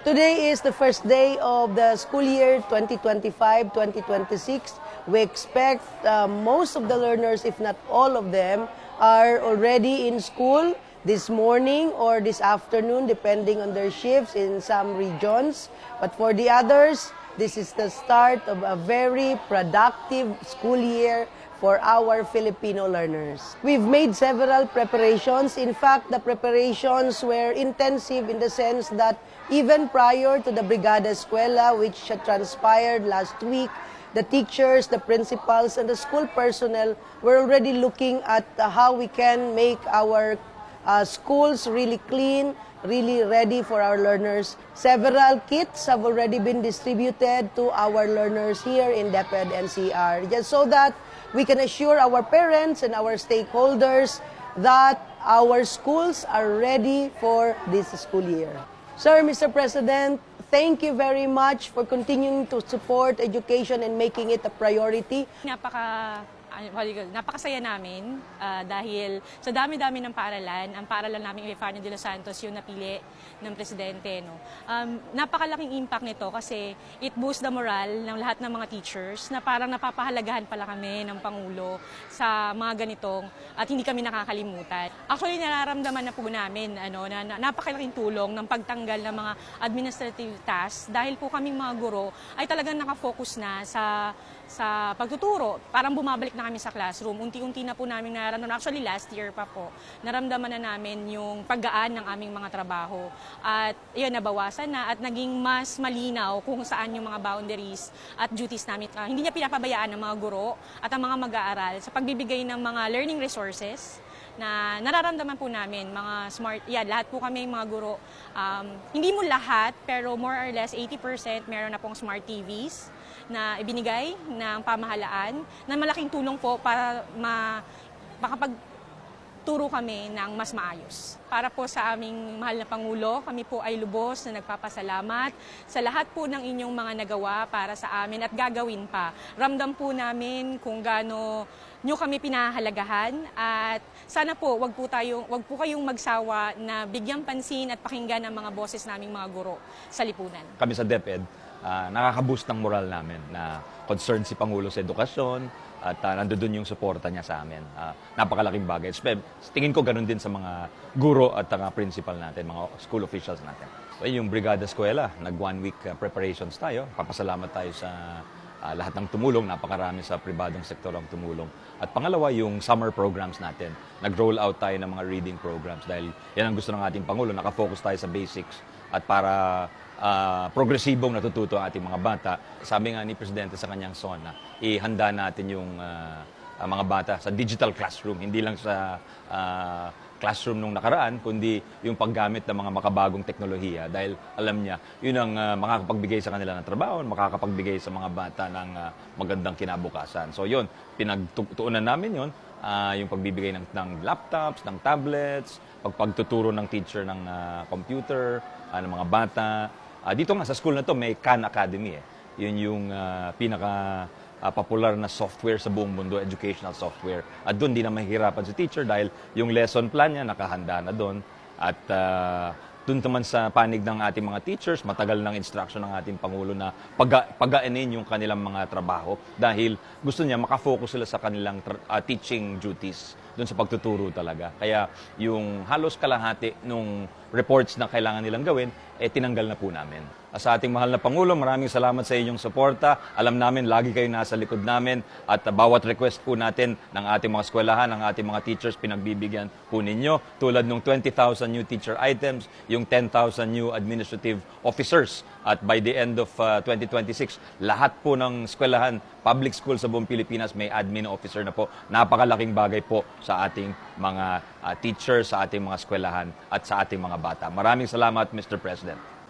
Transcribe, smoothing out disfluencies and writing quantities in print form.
Today is the first day of the school year 2025-2026. We expect most of the learners, if not all of them, are already in school this morning or this afternoon, depending on their shifts in some regions. But for the others, this is the start of a very productive school year for our Filipino learners. We've made several preparations. In fact, the preparations were intensive in the sense that even prior to the Brigada Eskwela, which transpired last week, the teachers, the principals, and the school personnel were already looking at how we can make our schools really clean, really ready for our learners. Several kits have already been distributed to our learners here in DepEd NCR, just so that we can assure our parents and our stakeholders that our schools are ready for this school year. Sir, Mr. President, thank you very much for continuing to support education and making it a priority. Napakasaya namin dahil sa dami-dami ng paaralan, ang paaralan namin Epifanio de los Santos yung napili ng Presidente. No? Napakalaking impact nito kasi it boosts the morale ng lahat ng mga teachers na parang napapahalagahan pala kami ng Pangulo sa mga ganitong at hindi kami nakakalimutan. Actually, nararamdaman na po namin na napakalaking tulong ng pagtanggal ng mga administrative tasks dahil po kaming mga guro ay talagang nakafocus na sa pagtuturo. Parang bumabalik na kami sa classroom. Unti-unti na po namin nararamdaman. Actually, last year pa po, naramdaman na namin yung paggaan ng aming mga trabaho. At yun, nabawasan na at naging mas malinaw kung saan yung mga boundaries at duties namin. Hindi niya pinapabayaan ng mga guro at ang mga mag-aaral sa pagbibigay ng mga learning resources na nararamdaman po namin, mga smart, lahat po kami mga guro. Hindi mo lahat, pero more or less 80% meron na pong smart TVs na ibinigay ng pamahalaan na malaking tulong po para makapagturo kami ng mas maayos. Para po sa aming mahal na Pangulo, kami po ay lubos na nagpapasalamat sa lahat po ng inyong mga nagawa para sa amin at gagawin pa. Ramdam po namin kung gaano nyo kami pinahalagahan at sana po wag po kayong magsawa na bigyang pansin at pakinggan ang mga boses naming mga guro sa lipunan. Kami sa DepEd, nakaka-boost ng moral namin na concerned si Pangulo sa edukasyon at nandoon yung suporta niya sa amin. Napakalaking bagay. Tingin ko ganun din sa mga guro at principal natin, mga school officials natin. So, yung Brigada Eskwela, nag-1 week preparations tayo. Papasalamat tayo sa lahat ng tumulong, napakarami sa pribadong sektor ang tumulong. At pangalawa, yung summer programs natin. Nag-roll out tayo ng mga reading programs dahil yan ang gusto ng ating Pangulo, nakafocus tayo sa basics at para progresibong natututo ang ating mga bata. Sabi nga ni Presidente sa kanyang SONA, ihanda natin yung mga bata sa digital classroom, hindi lang sa classroom nung nakaraan, kundi yung paggamit ng mga makabagong teknolohiya dahil alam niya, yun ang makakapagbigay sa kanila ng trabaho, makakapagbigay sa mga bata ng magandang kinabukasan. So yun, pinagtuunan namin yun, yung pagbibigay ng laptops, ng tablets, pagtuturo ng teacher ng computer, ng mga bata. Dito nga sa school na to may Khan Academy. Yun yung popular na software sa buong mundo, educational software. At doon di na mahihirapan si teacher dahil yung lesson plan niya nakahanda na doon. At doon naman sa panig ng ating mga teachers, matagal ng instruction ng ating Pangulo na pagaanin yung kanilang mga trabaho dahil gusto niya makafocus sila sa kanilang teaching duties doon sa pagtuturo talaga. Kaya yung halos kalahati nung reports na kailangan nilang gawin, tinanggal na po namin. Sa ating mahal na Pangulo, maraming salamat sa inyong suporta. Alam namin, lagi kayo nasa likod namin at bawat request po natin ng ating mga eskwelahan, ng ating mga teachers, pinagbibigyan po ninyo. Tulad ng 20,000 new teacher items, yung 10,000 new administrative officers. At by the end of 2026, lahat po ng eskwelahan, public school sa buong Pilipinas, may admin officer na po. Napakalaking bagay po sa ating mga teachers, sa ating mga eskwelahan at sa ating mga bata. Maraming salamat, Mr. President.